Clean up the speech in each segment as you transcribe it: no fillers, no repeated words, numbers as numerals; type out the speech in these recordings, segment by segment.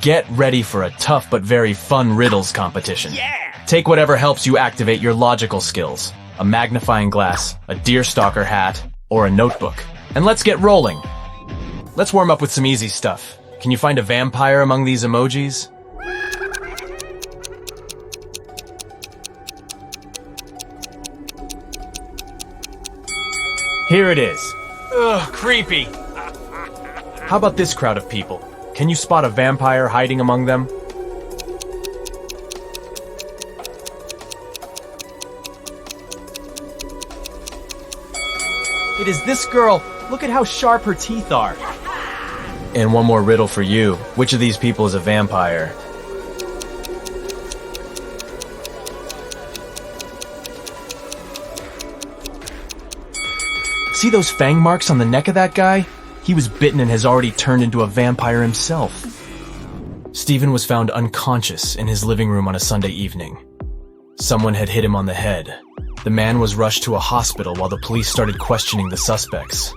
Get ready for a tough but very fun riddles competition. Take whatever helps you activate your logical skills. A magnifying glass, a deerstalker hat, or a notebook. And let's get rolling. Let's warm up with some easy stuff. Can you find a vampire among these emojis? Here it is. Ugh, creepy. How about this crowd of people? Can you spot a vampire hiding among them? It is this girl. Look at how sharp her teeth are. And one more riddle for you. Which of these people is a vampire? See those fang marks on the neck of that guy? He was bitten and has already turned into a vampire himself. Stephen was found unconscious in his living room on a Sunday evening. Someone had hit him on the head. The man was rushed to a hospital while the police started questioning the suspects.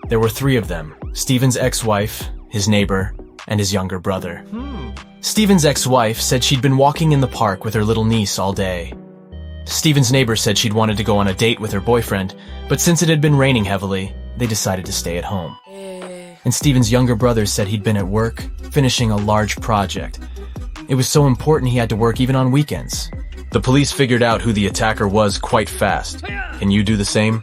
There were 3 of them: Stephen's ex-wife, his neighbor, and his younger brother. Stephen's ex-wife said she'd been walking in the park with her little niece all day. Stephen's neighbor said she'd wanted to go on a date with her boyfriend, but since it had been raining heavily, they decided to stay at home. And Stephen's younger brother said he'd been at work, finishing a large project. It was so important he had to work even on weekends. The police figured out who the attacker was quite fast. Can you do the same?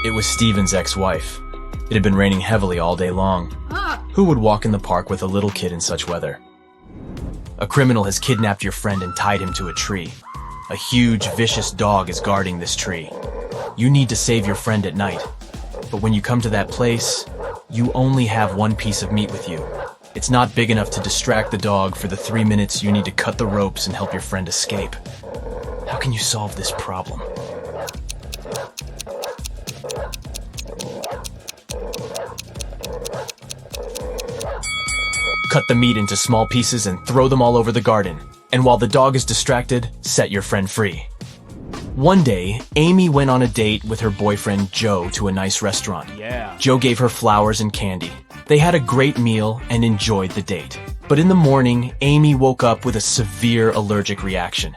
It was Stephen's ex-wife. It had been raining heavily all day long. Who would walk in the park with a little kid in such weather? A criminal has kidnapped your friend and tied him to a tree. A huge, vicious dog is guarding this tree. You need to save your friend at night. But when you come to that place, you only have one piece of meat with you. It's not big enough to distract the dog for the 3 minutes you need to cut the ropes and help your friend escape. How can you solve this problem? Cut the meat into small pieces and throw them all over the garden. And while the dog is distracted, set your friend free. One day, Amy went on a date with her boyfriend Joe to a nice restaurant. Joe gave her flowers and candy. They had a great meal and enjoyed the date. But in the morning, Amy woke up with a severe allergic reaction.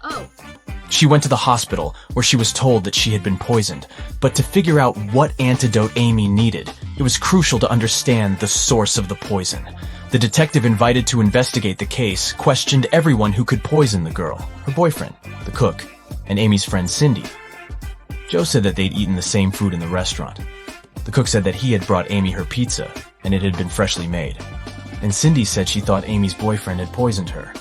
She went to the hospital, where she was told that she had been poisoned. But to figure out what antidote Amy needed, it was crucial to understand the source of the poison. The detective invited to investigate the case questioned everyone who could poison the girl, her boyfriend, the cook, and Amy's friend Cindy. Joe said that they'd eaten the same food in the restaurant. The cook said that he had brought Amy her pizza, and it had been freshly made. And Cindy said she thought Amy's boyfriend had poisoned her.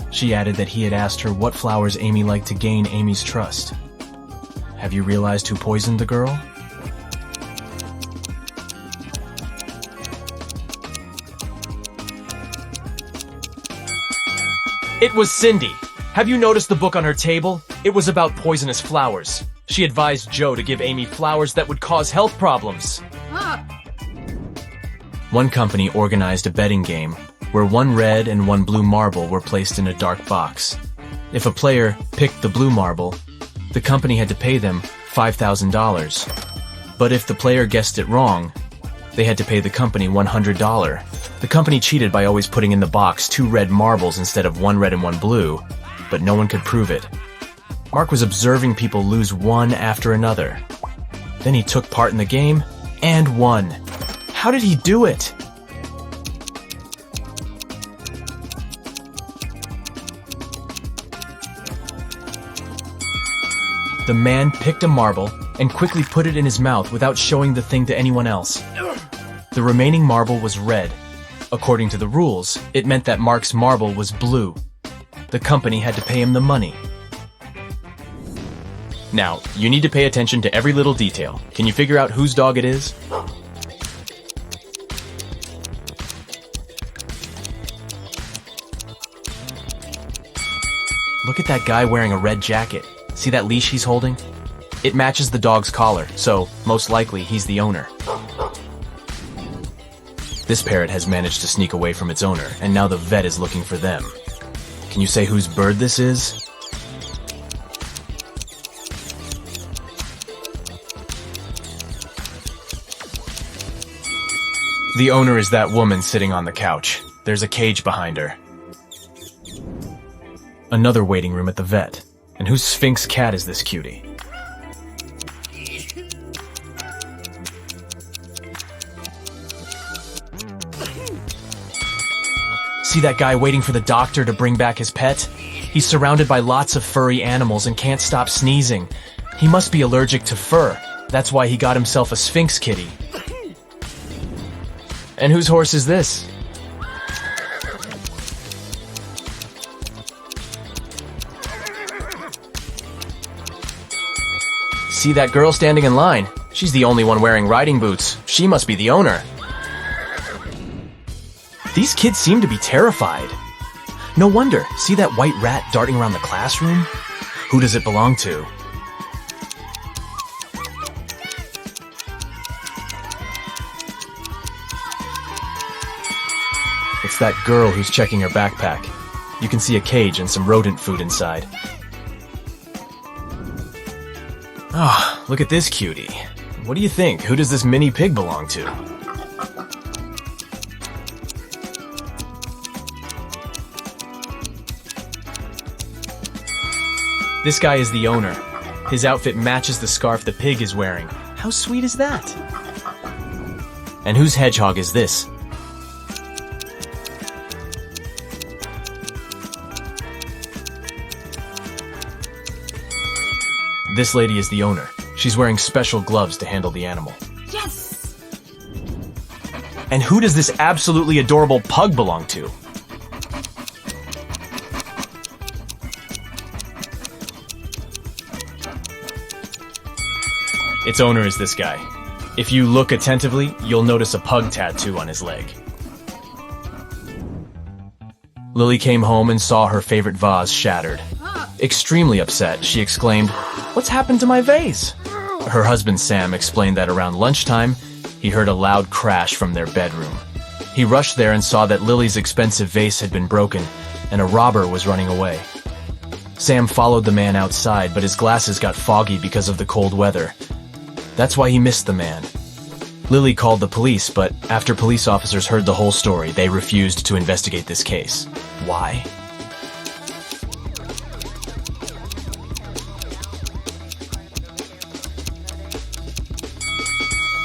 She added that he had asked her what flowers Amy liked to gain Amy's trust. Have you realized who poisoned the girl? It was Cindy. Have you noticed the book on her table? It was about poisonous flowers. She advised Joe to give Amy flowers that would cause health problems. One company organized a betting game where 1 red and 1 blue marble were placed in a dark box. If a player picked the blue marble, the company had to pay them $5,000. But if the player guessed it wrong, they had to pay the company $100. The company cheated by always putting in the box 2 red marbles instead of 1 red and 1 blue, but no one could prove it. Mark was observing people lose one after another. Then he took part in the game and won. How did he do it? The man picked a marble and quickly put it in his mouth without showing the thing to anyone else. The remaining marble was red. According to the rules, it meant that Mark's marble was blue. The company had to pay him the money. Now, you need to pay attention to every little detail. Can you figure out whose dog it is? Look at that guy wearing a red jacket. See that leash he's holding? It matches the dog's collar, so most likely he's the owner. This parrot has managed to sneak away from its owner, and now the vet is looking for them. Can you say whose bird this is? The owner is that woman sitting on the couch. There's a cage behind her. Another waiting room at the vet. And whose Sphinx cat is this cutie? See that guy waiting for the doctor to bring back his pet? He's surrounded by lots of furry animals and can't stop sneezing. He must be allergic to fur. That's why he got himself a Sphinx kitty. And whose horse is this? See that girl standing in line? She's the only one wearing riding boots. She must be the owner. These kids seem to be terrified. No wonder. See that white rat darting around the classroom? Who does it belong to? It's that girl who's checking her backpack. You can see a cage and some rodent food inside. Ah, look at this cutie. What do you think? Who does this mini pig belong to? This guy is the owner. His outfit matches the scarf the pig is wearing. How sweet is that? And whose hedgehog is this? This lady is the owner. She's wearing special gloves to handle the animal. Yes! And who does this absolutely adorable pug belong to? Its owner is this guy. If you look attentively, you'll notice a pug tattoo on his leg. Lily came home and saw her favorite vase shattered. Extremely upset, she exclaimed, "What's happened to my vase?" Her husband Sam explained that around lunchtime, he heard a loud crash from their bedroom. He rushed there and saw that Lily's expensive vase had been broken, and a robber was running away. Sam followed the man outside, but his glasses got foggy because of the cold weather. That's why he missed the man. Lily called the police, but after police officers heard the whole story, they refused to investigate this case. Why?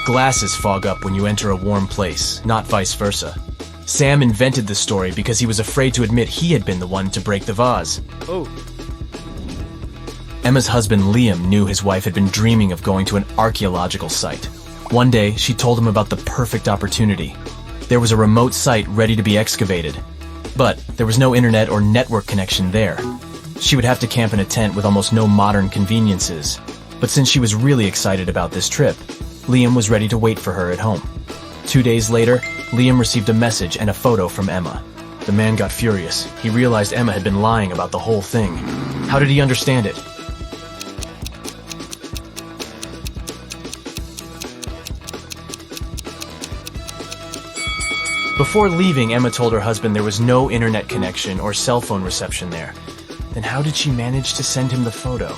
Glasses fog up when you enter a warm place, not vice versa. Sam invented the story because he was afraid to admit he had been the one to break the vase. Oh. Emma's husband Liam knew his wife had been dreaming of going to an archaeological site. One day, she told him about the perfect opportunity. There was a remote site ready to be excavated, but there was no internet or network connection there. She would have to camp in a tent with almost no modern conveniences. But since she was really excited about this trip, Liam was ready to wait for her at home. 2 days later, Liam received a message and a photo from Emma. The man got furious. He realized Emma had been lying about the whole thing. How did he understand it? Before leaving, Emma told her husband there was no internet connection or cell phone reception there. Then how did she manage to send him the photo?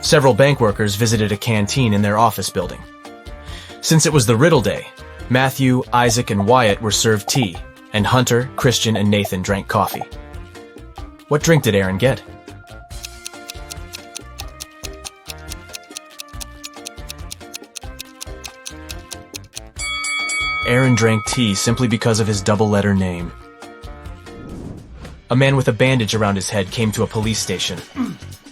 Several bank workers visited a canteen in their office building. Since it was the Riddle Day, Matthew, Isaac, and Wyatt were served tea, and Hunter, Christian, and Nathan drank coffee. What drink did Aaron get? Aaron drank tea simply because of his double-letter name. A man with a bandage around his head came to a police station.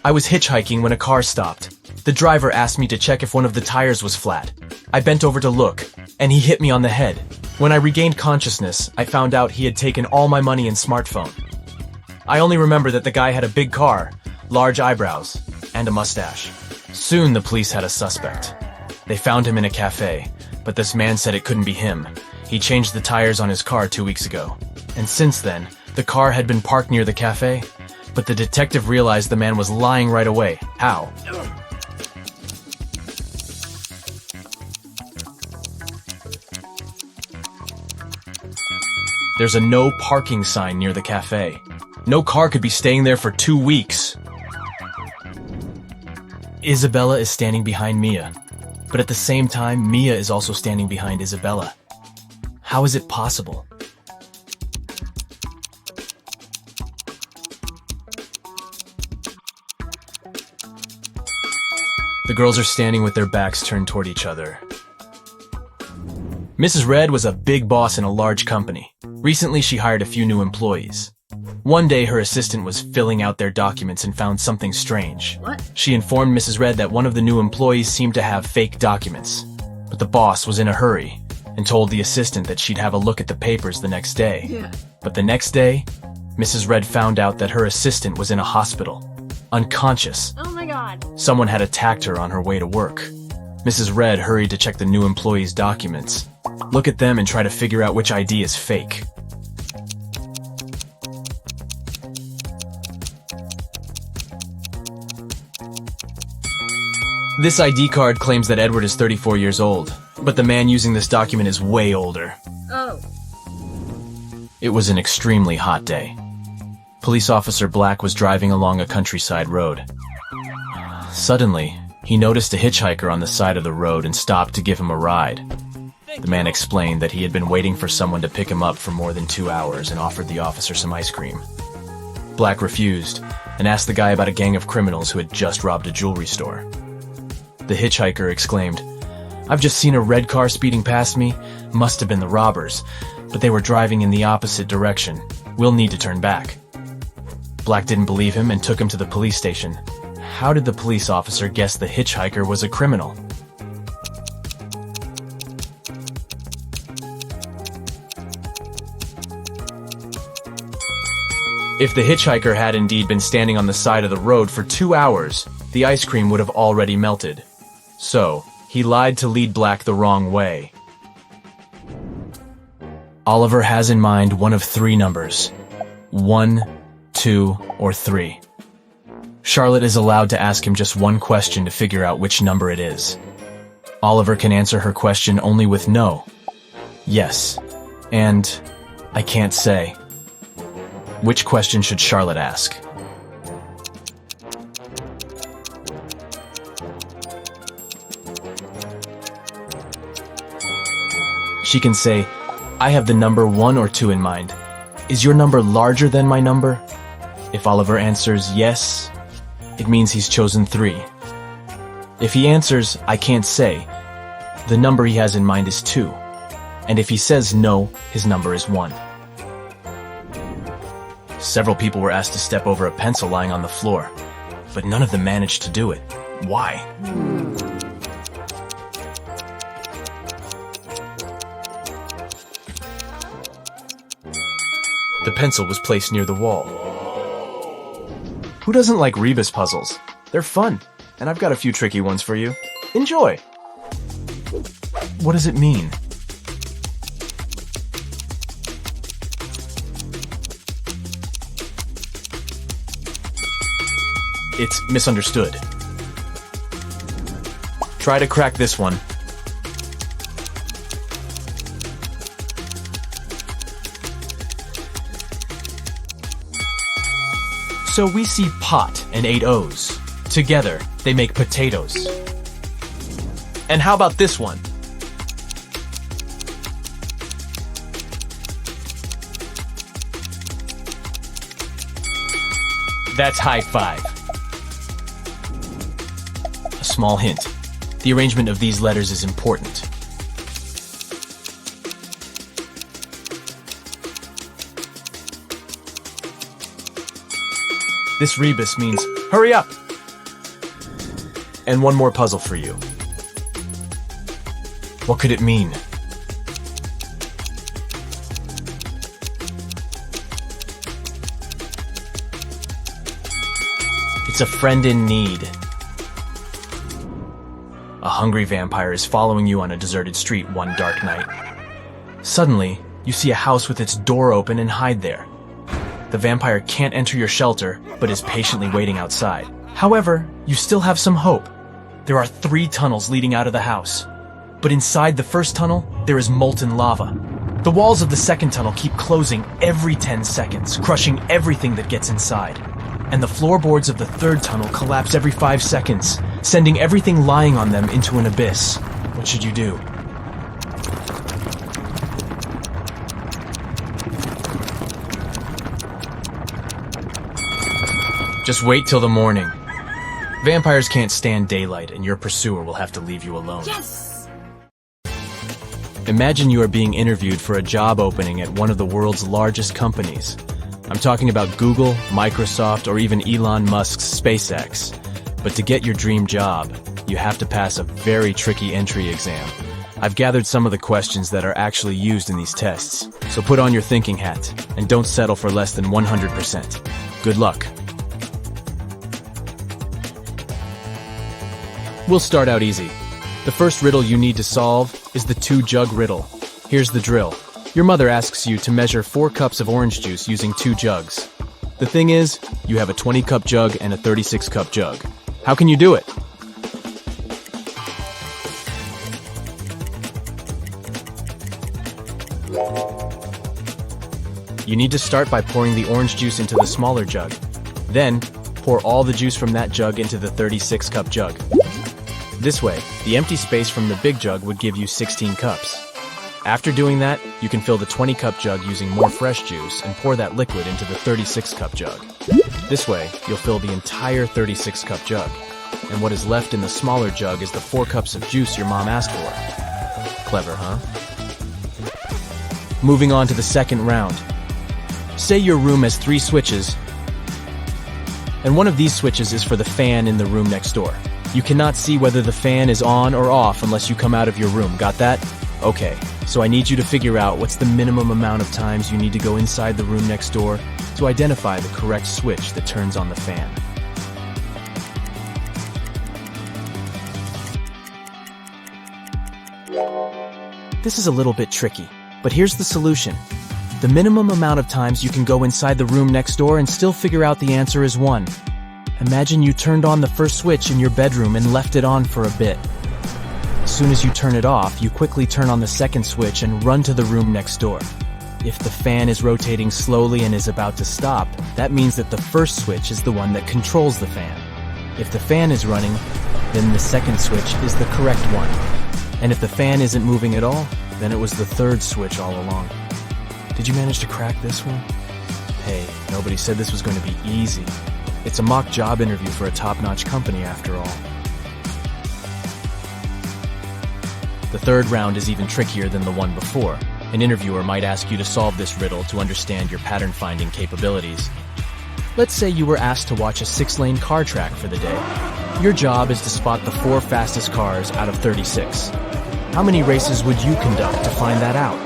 I was hitchhiking when a car stopped. The driver asked me to check if one of the tires was flat. I bent over to look, and he hit me on the head. When I regained consciousness, I found out he had taken all my money and smartphone. I only remember that the guy had a big car, large eyebrows, and a mustache. Soon the police had a suspect. They found him in a cafe, but this man said it couldn't be him. He changed the tires on his car 2 weeks ago. And since then, the car had been parked near the cafe, but the detective realized the man was lying right away. How? There's a no parking sign near the cafe. No car could be staying there for 2 weeks. Isabella is standing behind Mia. But at the same time, Mia is also standing behind Isabella. How is it possible? The girls are standing with their backs turned toward each other. Mrs. Red was a big boss in a large company. Recently, she hired a few new employees. One day, her assistant was filling out their documents and found something strange. What? She informed Mrs. Red that one of the new employees seemed to have fake documents. But the boss was in a hurry and told the assistant that she'd have a look at the papers the next day. Yeah. But the next day, Mrs. Red found out that her assistant was in a hospital, unconscious. Oh my god. Someone had attacked her on her way to work. Mrs. Red hurried to check the new employee's documents, look at them and try to figure out which ID is fake. This ID card claims that Edward is 34 years old, but the man using this document is way older. Oh. It was an extremely hot day. Police Officer Black was driving along a countryside road. Suddenly, he noticed a hitchhiker on the side of the road and stopped to give him a ride. The man explained that he had been waiting for someone to pick him up for more than 2 hours and offered the officer some ice cream. Black refused and asked the guy about a gang of criminals who had just robbed a jewelry store. The hitchhiker exclaimed, "I've just seen a red car speeding past me. Must have been the robbers, but they were driving in the opposite direction. We'll need to turn back." Black didn't believe him and took him to the police station. How did the police officer guess the hitchhiker was a criminal? If the hitchhiker had indeed been standing on the side of the road for 2 hours, the ice cream would have already melted. So, he lied to lead Black the wrong way. Oliver has in mind one of 3 numbers: 1, 2, or 3. Charlotte is allowed to ask him just one question to figure out which number it is. Oliver can answer her question only with no, yes, and I can't say. Which question should Charlotte ask? She can say, "I have the number 1 or 2 in mind. Is your number larger than my number?" If Oliver answers yes, it means he's chosen 3. If he answers, "I can't say," the number he has in mind is 2. And if he says no, his number is 1. Several people were asked to step over a pencil lying on the floor, but none of them managed to do it. Why? The pencil was placed near the wall. Who doesn't like rebus puzzles? They're fun, and I've got a few tricky ones for you. Enjoy! What does it mean? It's misunderstood. Try to crack this one. So we see pot and 8 O's. Together, they make potatoes. And how about this one? That's high five. A small hint. The arrangement of these letters is important. This rebus means, hurry up! And one more puzzle for you. What could it mean? It's a friend in need. A hungry vampire is following you on a deserted street one dark night. Suddenly, you see a house with its door open and hide there. The vampire can't enter your shelter, but is patiently waiting outside. However, you still have some hope. There are 3 tunnels leading out of the house. But inside the first tunnel, there is molten lava. The walls of the second tunnel keep closing every 10 seconds, crushing everything that gets inside. And the floorboards of the third tunnel collapse every 5 seconds, sending everything lying on them into an abyss. What should you do? Just wait till the morning. Vampires can't stand daylight, and your pursuer will have to leave you alone. Yes! Imagine you are being interviewed for a job opening at one of the world's largest companies. I'm talking about Google, Microsoft, or even Elon Musk's SpaceX. But to get your dream job, you have to pass a very tricky entry exam. I've gathered some of the questions that are actually used in these tests. So put on your thinking hat, and don't settle for less than 100%. Good luck. We'll start out easy. The first riddle you need to solve is the 2-jug riddle. Here's the drill. Your mother asks you to measure 4 cups of orange juice using 2 jugs. The thing is, you have a 20-cup jug and a 36-cup jug. How can you do it? You need to start by pouring the orange juice into the smaller jug. Then, pour all the juice from that jug into the 36-cup jug. This way, the empty space from the big jug would give you 16 cups. After doing that, you can fill the 20-cup jug using more fresh juice and pour that liquid into the 36-cup jug. This way, you'll fill the entire 36-cup jug. And what is left in the smaller jug is the 4 cups of juice your mom asked for. Clever, huh? Moving on to the second round. Say your room has 3 switches, and one of these switches is for the fan in the room next door. You cannot see whether the fan is on or off unless you come out of your room. Got that? Okay, so I need you to figure out what's the minimum amount of times you need to go inside the room next door to identify the correct switch that turns on the fan. This is a little bit tricky, but here's the solution. The minimum amount of times you can go inside the room next door and still figure out the answer is 1. Imagine you turned on the first switch in your bedroom and left it on for a bit. As soon as you turn it off, you quickly turn on the second switch and run to the room next door. If the fan is rotating slowly and is about to stop, that means that the first switch is the one that controls the fan. If the fan is running, then the second switch is the correct one. And if the fan isn't moving at all, then it was the third switch all along. Did you manage to crack this one? Hey, nobody said this was going to be easy. It's a mock job interview for a top-notch company after all. The third round is even trickier than the one before. An interviewer might ask you to solve this riddle to understand your pattern-finding capabilities. Let's say you were asked to watch a 6-lane car track for the day. Your job is to spot the 4 fastest cars out of 36. How many races would you conduct to find that out?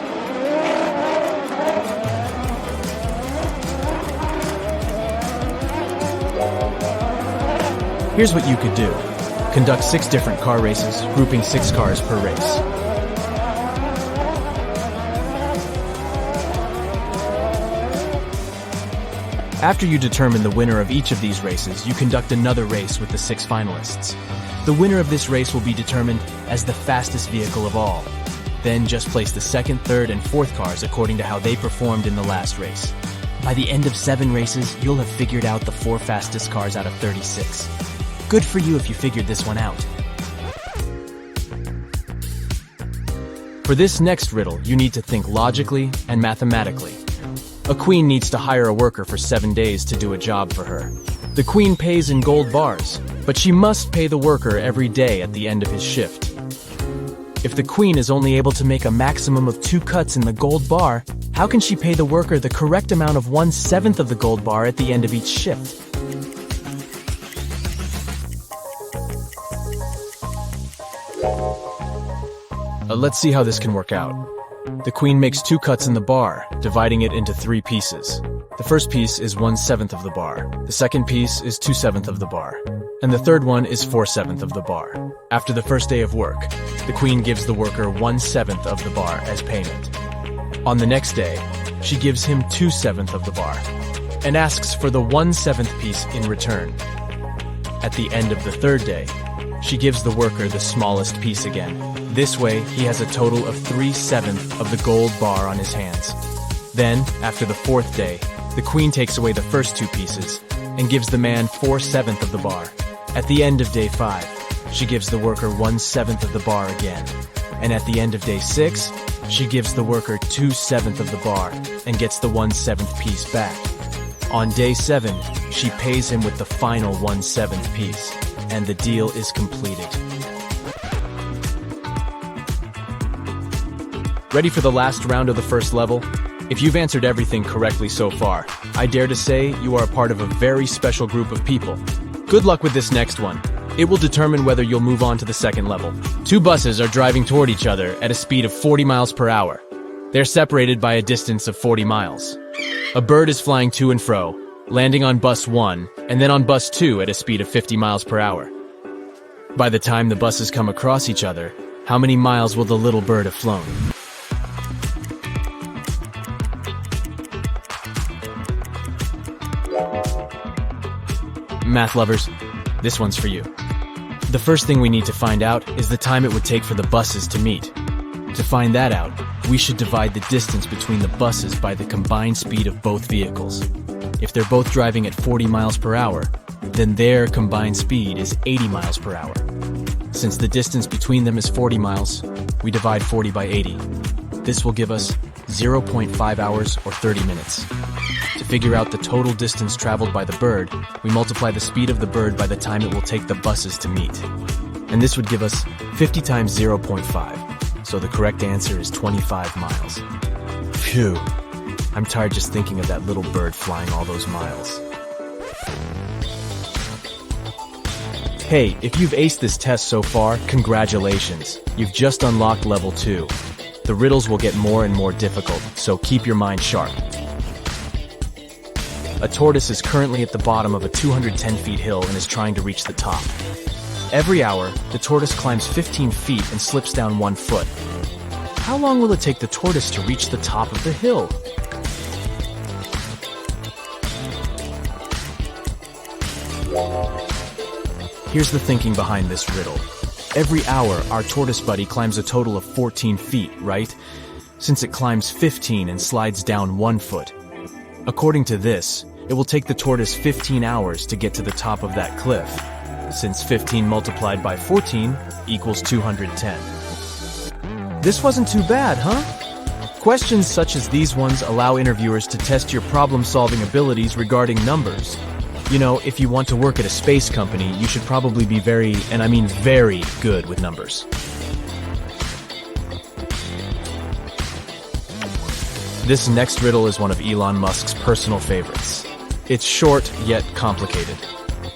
Here's what you could do. Conduct 6 different car races, grouping 6 cars per race. After you determine the winner of each of these races, you conduct another race with the 6 finalists. The winner of this race will be determined as the fastest vehicle of all. Then just place the second, third, and fourth cars according to how they performed in the last race. By the end of 7 races, you'll have figured out the 4 fastest cars out of 36. Good for you if you figured this one out. For this next riddle, you need to think logically and mathematically. A queen needs to hire a worker for 7 days to do a job for her. The queen pays in gold bars, but she must pay the worker every day at the end of his shift. If the queen is only able to make a maximum of 2 cuts in the gold bar, how can she pay the worker the correct amount of 1/7 of the gold bar at the end of each shift? Let's see how this can work out. The queen makes 2 cuts in the bar, dividing it into 3 pieces. The first piece is 1/7 of the bar, the second piece is 2/7 of the bar, and the third one is 4/7 of the bar. After the first day of work, the queen gives the worker 1/7 of the bar as payment. On the next day, she gives him 2/7 of the bar, and asks for the 1/7 piece in return. At the end of the third day, she gives the worker the smallest piece again. This way, he has a total of 3/7 of the gold bar on his hands. Then, after the fourth day, the queen takes away the first 2 pieces and gives the man 4/7 of the bar. At the end of day 5, she gives the worker 1/7 of the bar again. And at the end of day 6, she gives the worker 2/7 of the bar and gets the 1/7 piece back. On day 7, she pays him with the final 1/7 piece, and the deal is completed. Ready for the last round of the first level? If you've answered everything correctly so far, I dare to say you are a part of a very special group of people. Good luck with this next one. It will determine whether you'll move on to the second level. 2 buses are driving toward each other at a speed of 40 miles per hour. They're separated by a distance of 40 miles. A bird is flying to and fro, landing on bus 1 and then on bus 2 at a speed of 50 miles per hour. By the time the buses come across each other, how many miles will the little bird have flown? Math lovers, this one's for you. The first thing we need to find out is the time it would take for the buses to meet. To find that out, we should divide the distance between the buses by the combined speed of both vehicles. If they're both driving at 40 miles per hour, then their combined speed is 80 miles per hour. Since the distance between them is 40 miles, we divide 40 by 80. This will give us 0.5 hours or 30 minutes. To figure out the total distance traveled by the bird, we multiply the speed of the bird by the time it will take the buses to meet. And this would give us 50 times 0.5, so the correct answer is 25 miles. Phew, I'm tired just thinking of that little bird flying all those miles. Hey, if you've aced this test so far, congratulations. You've just unlocked level 2. The riddles will get more and more difficult, so keep your mind sharp. A tortoise is currently at the bottom of a 210 feet hill and is trying to reach the top. Every hour, the tortoise climbs 15 feet and slips down 1 foot. How long will it take the tortoise to reach the top of the hill? Here's the thinking behind this riddle. Every hour, our tortoise buddy climbs a total of 14 feet, right? Since it climbs 15 and slides down 1 foot. According to this, it will take the tortoise 15 hours to get to the top of that cliff, since 15 multiplied by 14 equals 210. This wasn't too bad, huh? Questions such as these ones allow interviewers to test your problem-solving abilities regarding numbers. You know, if you want to work at a space company, you should probably be very, and I mean very, good with numbers. This next riddle is one of Elon Musk's personal favorites. It's short, yet complicated.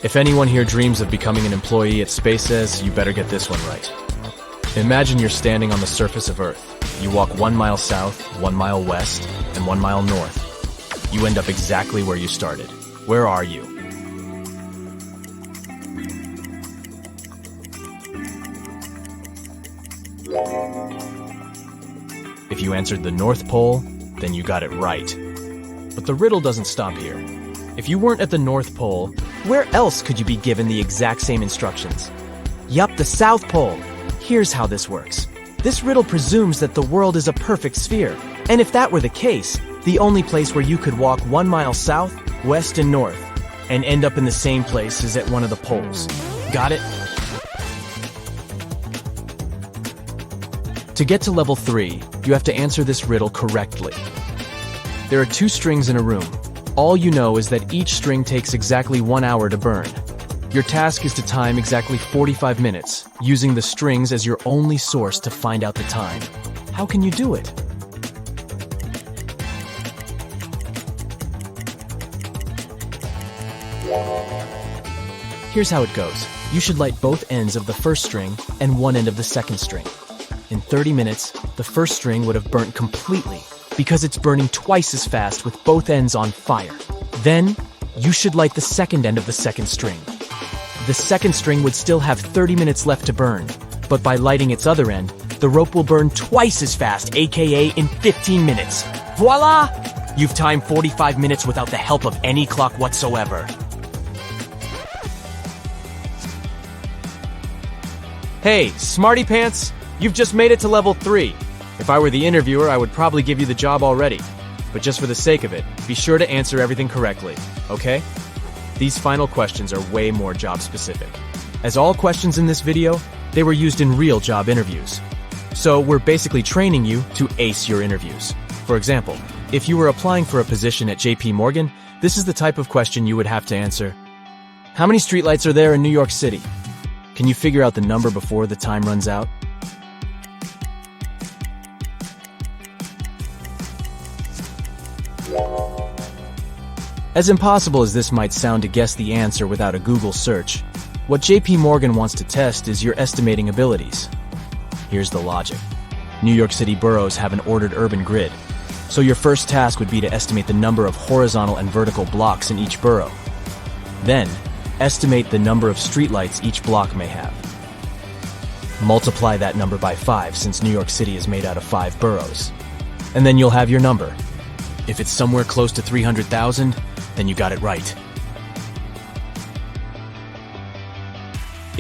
If anyone here dreams of becoming an employee at SpaceX, you better get this one right. Imagine you're standing on the surface of Earth. You walk 1 mile south, 1 mile west, and 1 mile north. You end up exactly where you started. Where are you? If you answered the North Pole, then you got it right. But the riddle doesn't stop here. If you weren't at the North Pole, where else could you be given the exact same instructions? Yup, the South Pole. Here's how this works. This riddle presumes that the world is a perfect sphere. And if that were the case, the only place where you could walk 1 mile south, west, and north, and end up in the same place is at one of the poles. Got it? To get to level 3, you have to answer this riddle correctly. There are 2 strings in a room. All you know is that each string takes exactly 1 hour to burn. Your task is to time exactly 45 minutes, using the strings as your only source to find out the time. How can you do it? Here's how it goes. You should light both ends of the first string and one end of the second string. In 30 minutes, the first string would have burnt completely because it's burning twice as fast with both ends on fire. Then, you should light the second end of the second string. The second string would still have 30 minutes left to burn, but by lighting its other end, the rope will burn twice as fast, aka in 15 minutes. Voila! You've timed 45 minutes without the help of any clock whatsoever. Hey, Smarty Pants! You've just made it to level 3. If I were the interviewer, I would probably give you the job already. But just for the sake of it, be sure to answer everything correctly, okay? These final questions are way more job specific. As all questions in this video, they were used in real job interviews. So we're basically training you to ace your interviews. For example, if you were applying for a position at JP Morgan, this is the type of question you would have to answer. How many streetlights are there in New York City? Can you figure out the number before the time runs out? As impossible as this might sound to guess the answer without a Google search, what JP Morgan wants to test is your estimating abilities. Here's the logic. New York City boroughs have an ordered urban grid, so your first task would be to estimate the number of horizontal and vertical blocks in each borough. Then, estimate the number of streetlights each block may have. Multiply that number by 5 since New York City is made out of 5 boroughs. And then you'll have your number. If it's somewhere close to 300,000, then you got it right.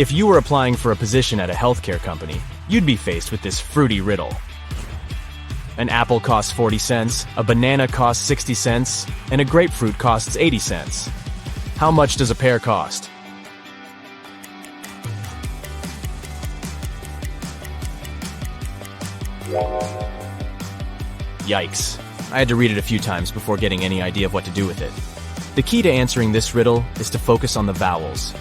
If you were applying for a position at a healthcare company, you'd be faced with this fruity riddle. An apple costs 40 cents, a banana costs 60 cents, and a grapefruit costs 80 cents. How much does a pear cost? Yikes. I had to read it a few times before getting any idea of what to do with it. The key to answering this riddle is to focus on the vowels.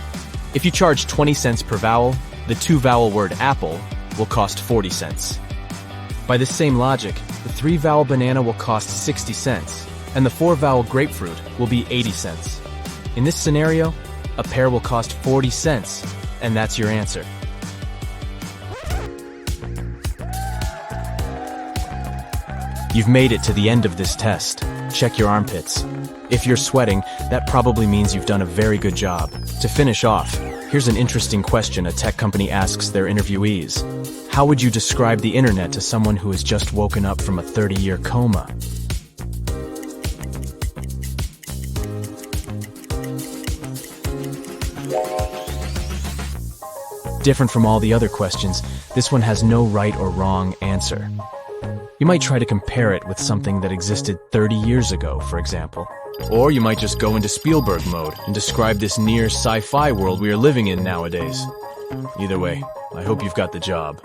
If you charge 20 cents per vowel, the 2-vowel word apple will cost 40 cents. By this same logic, the 3-vowel banana will cost 60 cents, and the 4-vowel grapefruit will be 80 cents. In this scenario, a pear will cost 40 cents, and that's your answer. You've made it to the end of this test. Check your armpits. If you're sweating, that probably means you've done a very good job. To finish off, here's an interesting question a tech company asks their interviewees. How would you describe the internet to someone who has just woken up from a 30-year coma? Different from all the other questions, this one has no right or wrong answer. You might try to compare it with something that existed 30 years ago, for example. Or you might just go into Spielberg mode and describe this near sci-fi world we are living in nowadays. Either way, I hope you've got the job.